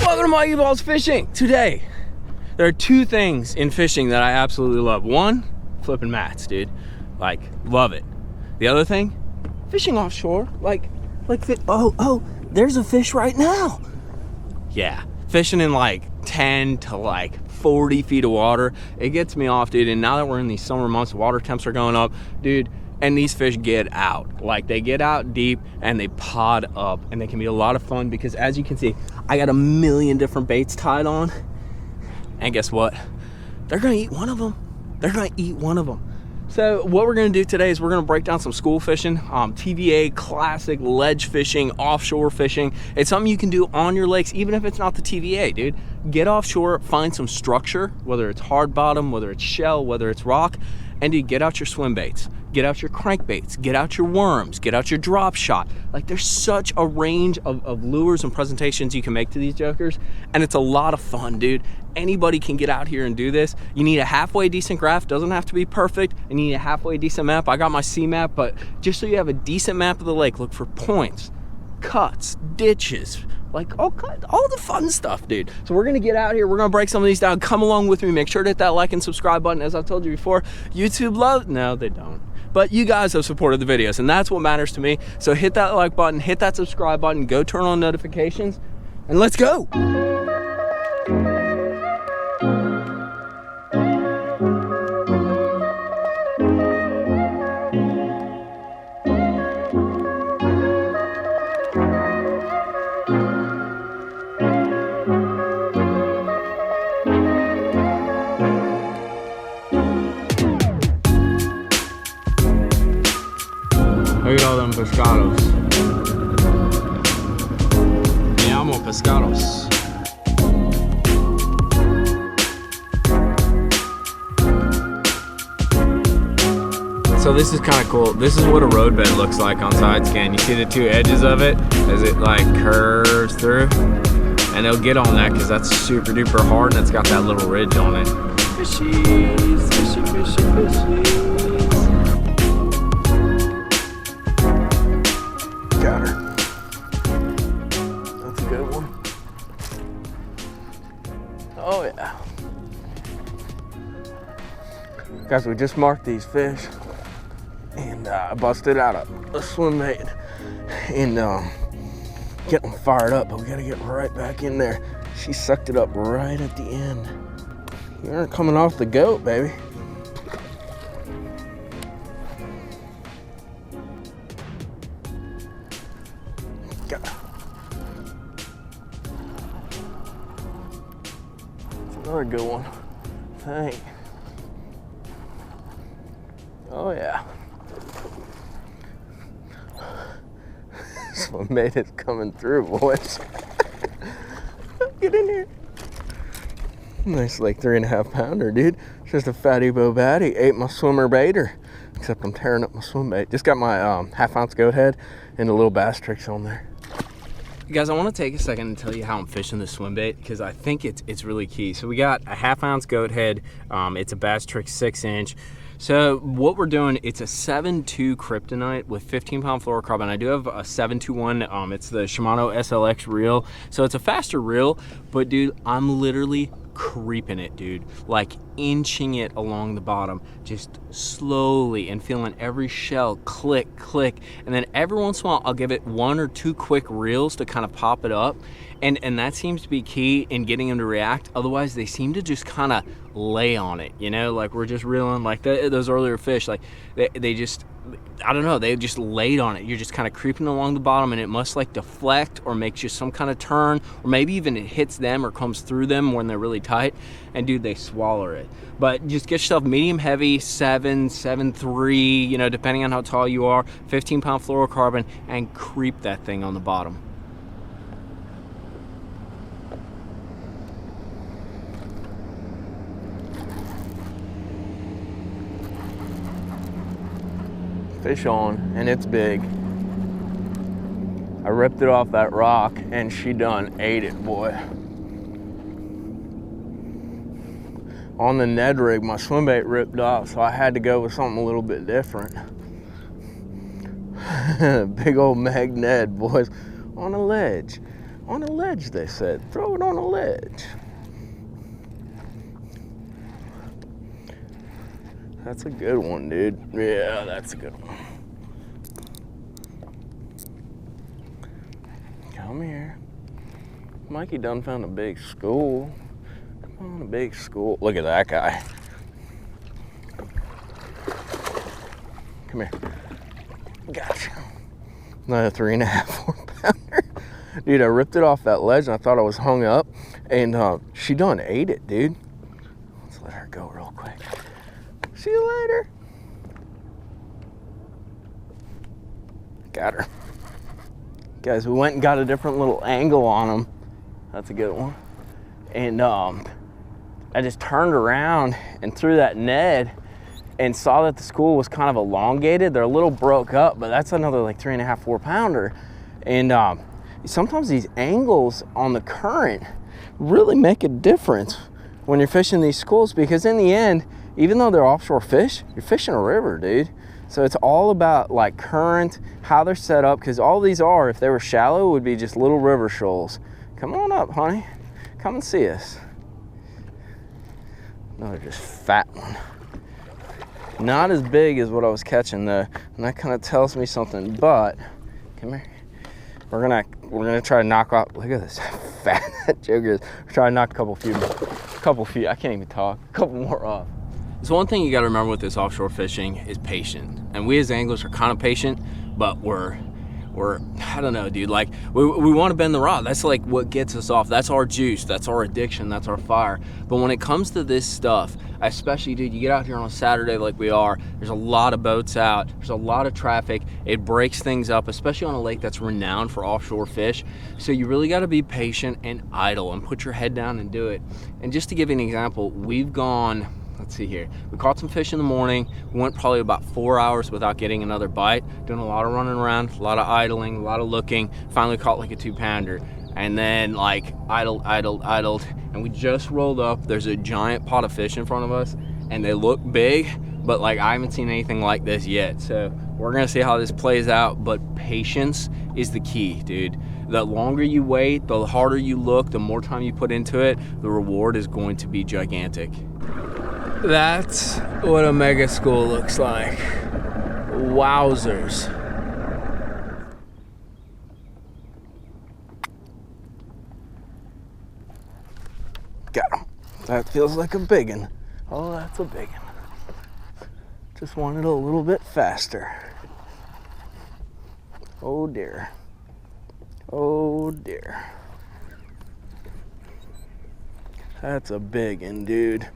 Welcome to mikeybalzz Fishing. Today, there are two things in fishing that I absolutely love. One, flipping mats, dude. Like, love it. The other thing, fishing offshore. Oh, there's a fish right now. Yeah, fishing in like 10 to like 40 feet of water. It gets me off, dude. And now that we're in these summer months, water temps are going up, dude. And these fish get out. Like, they get out deep and they pod up, and they can be a lot of fun because, as you can see, I got a million different baits tied on. And guess what? They're gonna eat one of them. They're gonna eat one of them. So what we're gonna do today is we're gonna break down some school fishing, TVA, classic ledge fishing, offshore fishing. It's something you can do on your lakes, even if it's not the TVA, dude. Get offshore, find some structure, whether it's hard bottom, whether it's shell, whether it's rock, and dude, get out your swim baits. Get out your crankbaits, get out your worms, get out your drop shot. Like, there's such a range of lures and presentations you can make to these jokers, and it's a lot of fun, dude. Anybody can get out here and do this. You need a halfway decent graph, doesn't have to be perfect, and you need a halfway decent map. I got my C map, but just so you have a decent map of the lake, look for points, cuts, ditches, like all the fun stuff, dude. So we're gonna get out here, we're gonna break some of these down. Come along with me, make sure to hit that like and subscribe button. As I've told you before, YouTube loves, no, they don't. But you guys have supported the videos, and that's what matters to me. So hit that like button, hit that subscribe button, go turn on notifications, and let's go. Look at all them pescados. Me amo pescados. So this is kind of cool. This is what a roadbed looks like on side scan. You see the two edges of it as it like curves through, and it'll get on that because that's super duper hard and it's got that little ridge on it. Fishies, fishy, fishy, fishy. Got her. That's a good one. Oh yeah. Guys, we just marked these fish, and I busted out a swim bait and get them fired up, but we gotta get right back in there. She sucked it up right at the end. You aren't coming off the goat, baby. Another good one. Dang. Oh yeah. Swimbaits is coming through, boys. Get in here. Nice, like 3.5 pounder, dude. It's just a fatty bo batty. Ate my swimmer baiter. Except I'm tearing up my swim bait. Just got my 1/2 ounce goat head and a little bass tricks on there. Guys, I want to take a second and tell you how I'm fishing the swim bait, because I think it's really key. So we got a 1/2 ounce goat head. It's a bass trick 6-inch. So what we're doing, it's a 7.2 kryptonite with 15-pound fluorocarbon. I do have a 721. It's the Shimano SLX reel. So it's a faster reel, but dude, I'm literally creeping it, dude. Like inching it along the bottom, just slowly, and feeling every shell click, click. And then every once in a while, I'll give it 1 or 2 quick reels to kind of pop it up. And that seems to be key in getting them to react. Otherwise, they seem to just kind of lay on it, you know? Like we're just reeling like those earlier fish, like they just, I don't know, they just laid on it. You're just kind of creeping along the bottom, and it must like deflect or make just some kind of turn, or maybe even it hits them or comes through them when they're really tight, and dude, they swallow it. But just get yourself medium heavy, 7, 7.3, you know, depending on how tall you are, 15-pound fluorocarbon, and creep that thing on the bottom. Fish on, and it's big. I ripped it off that rock, and she done ate it, boy. On the Ned rig, my swim bait ripped off, so I had to go with something a little bit different. Big old mag Ned, boys, on a ledge. On a ledge, they said. Throw it on a ledge. That's a good one, dude. Yeah, that's a good one. Come here. Mikey done found a big school. Come on, a big school. Look at that guy. Come here. Gotcha. Another 3.5, 4 pounder. Dude, I ripped it off that ledge and I thought I was hung up. And she done ate it, dude. Let's let her go real quick. See you later. Got her. Guys, we went and got a different little angle on them. That's a good one. And I just turned around and threw that Ned and saw that the school was kind of elongated. They're a little broke up, but that's another like 3.5, 4 pounder. And sometimes these angles on the current really make a difference when you're fishing these schools, because in the end, even though they're offshore fish, you're fishing a river, dude. So it's all about like current, how they're set up, because all these are, if they were shallow, would be just little river shoals. Come on up, honey. Come and see us. Another just fat one. Not as big as what I was catching though, and that kind of tells me something, but come here. We're gonna try to knock off, look at this fat that jig is. We're trying to knock a couple feet, I can't even talk, a couple more off. So one thing you gotta remember with this offshore fishing is patience. And we as anglers are kind of patient, but we're I don't know, dude, like we want to bend the rod. That's like what gets us off. That's our juice, that's our addiction, that's our fire. But when it comes to this stuff, especially, dude, you get out here on a Saturday like we are, there's a lot of boats out, there's a lot of traffic, it breaks things up, especially on a lake that's renowned for offshore fish. So you really got to be patient and idle and put your head down and do it. And just to give you an example, we've gone, let's see here, we caught some fish in the morning. We went probably about 4 hours without getting another bite, doing a lot of running around, a lot of idling, a lot of looking. Finally caught like a 2 pounder, and then like idled, and we just rolled up. There's a giant pot of fish in front of us, and they look big, but like I haven't seen anything like this yet. So we're gonna see how this plays out, but patience is the key, dude. The longer you wait, the harder you look, the more time you put into it, the reward is going to be gigantic. That's what a mega school looks like. Wowzers. Got him. That feels like a big one. Oh, that's a big one. Just wanted a little bit faster. Oh dear. Oh dear. That's a big one, dude.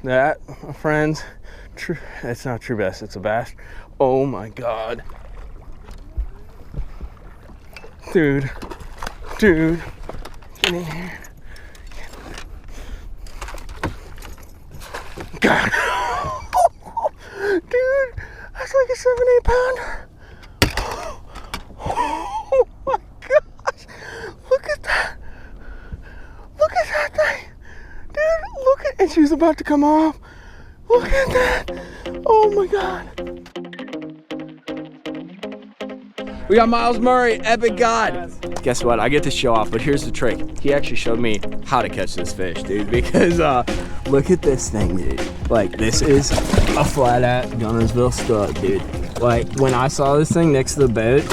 That, my friends, it's not true bass, it's a bass. Oh my God. Dude, get in here. God. Dude, that's like a 7-8 pounder. Oh my gosh, look at that. Look at that thing. Dude, look at, and she's about to come off. Look at that. Oh my God. We got Miles Murray, Epic God. Guess what? I get to show off, but here's the trick. He actually showed me how to catch this fish, dude, because look at this thing, dude. Like, this is a flat at Guntersville stud, dude. Like, when I saw this thing next to the boat,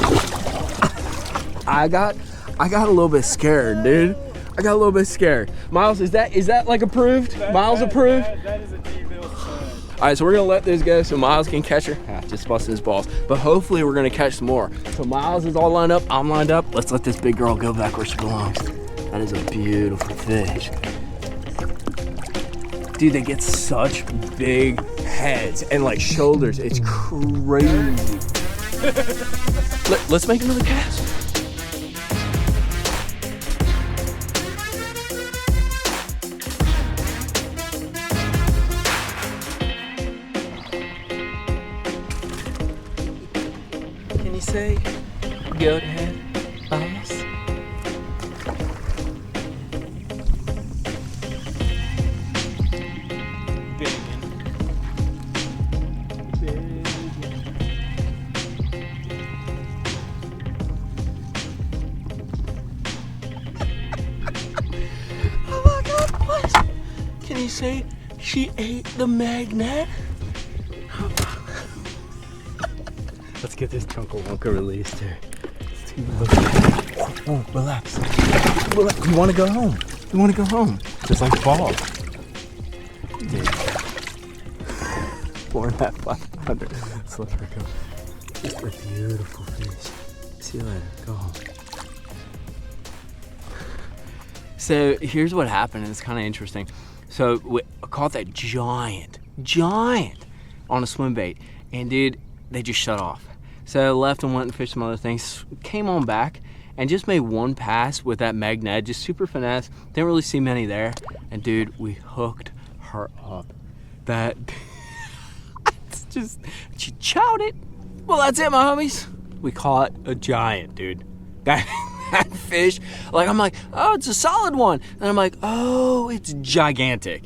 I got a little bit scared, dude. I got a little bit scared. Miles, is that like approved? Miles approved? That is a T-bill stud. All right, so we're gonna let this go so Miles can catch her. Just busting his balls. But hopefully we're gonna catch some more. So Miles is all lined up, I'm lined up. Let's let this big girl go back where she belongs. That is a beautiful fish. Dude, they get such big heads and like shoulders. It's crazy. Let's make another cast. Can you say, go ahead, vamos? they say she ate the magnet? Let's get this Chunka Wunka released here. Oh, relax. You want to go home. You want to go home. Just like fall. Dude. Pouring that 500. Let's let her go. Just a beautiful fish. See you later. Go home. So here's what happened. It's kind of interesting. So I caught that giant on a swim bait. And dude, they just shut off. So I left and went and fished some other things. Came on back and just made one pass with that magnet, just super finesse. Didn't really see many there. And dude, we hooked her up. That, it's just, she chowed it. Well, that's it, my homies. We caught a giant, dude. That fish, like, I'm like, oh, it's a solid one. And I'm like, oh, it's gigantic.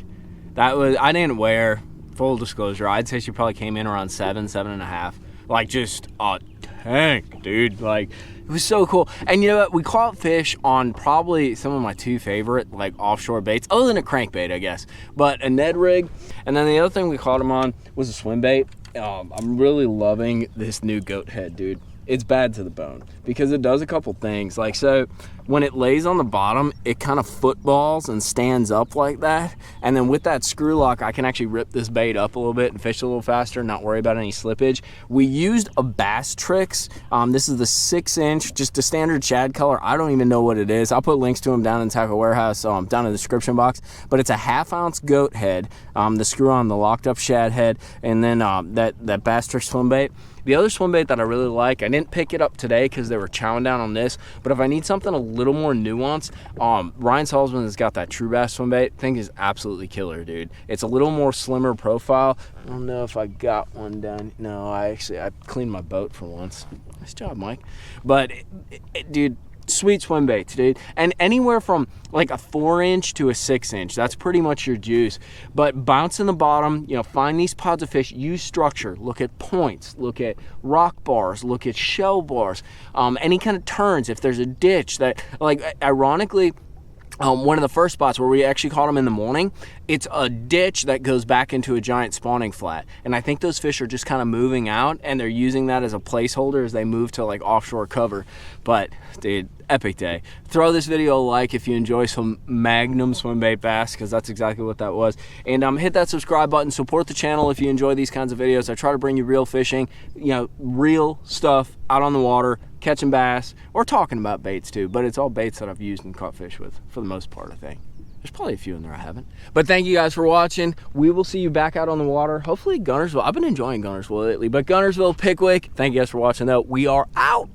That was, I didn't wear, full disclosure, I'd say she probably came in around 7.5. Like, just a tank, dude. Like, it was so cool. And you know what? We caught fish on probably some of my 2 favorite, like, offshore baits, other than a crankbait, I guess. But a Ned rig. And then the other thing we caught them on was a swim bait. I'm really loving this new goat head, dude. It's bad to the bone because it does a couple things. Like, so when it lays on the bottom, it kind of footballs and stands up like that. And then with that screw lock, I can actually rip this bait up a little bit and fish a little faster, not worry about any slippage. We used a Bass Tricks. This is the 6-inch, just a standard shad color. I don't even know what it is. I'll put links to them down in Tackle Warehouse, down in the description box. But it's a 1/2 ounce goat head, the screw on the locked up shad head, and then that Bass Tricks swim bait. The other swim bait that I really like, I didn't pick it up today because they were chowing down on this, but if I need something a little more nuanced, Ryan Salzman has got that True Bass swim bait. Thing is absolutely killer, dude. It's a little more slimmer profile. I don't know if I got one done. No, I cleaned my boat for once. Nice job, Mike. But, dude, sweet swim baits, dude. And anywhere from like a 4-inch to a 6-inch, that's pretty much your juice. But bounce in the bottom, you know, find these pods of fish, use structure, look at points, look at rock bars, look at shell bars, any kind of turns. If there's a ditch that, like, ironically, one of the first spots where we actually caught them in the morning, it's a ditch that goes back into a giant spawning flat. And I think those fish are just kind of moving out and they're using that as a placeholder as they move to like offshore cover. But dude, epic day. Throw this video a like if you enjoy some Magnum swim bait bass, because that's exactly what that was. And hit that subscribe button, support the channel if you enjoy these kinds of videos. I try to bring you real fishing, you know, real stuff out on the water, catching bass, or talking about baits too, but it's all baits that I've used and caught fish with for the most part, I think. There's probably a few in there I haven't. But thank you guys for watching. We will see you back out on the water. Hopefully Guntersville. I've been enjoying Guntersville lately, but Guntersville, Pickwick. Thank you guys for watching though. We are out.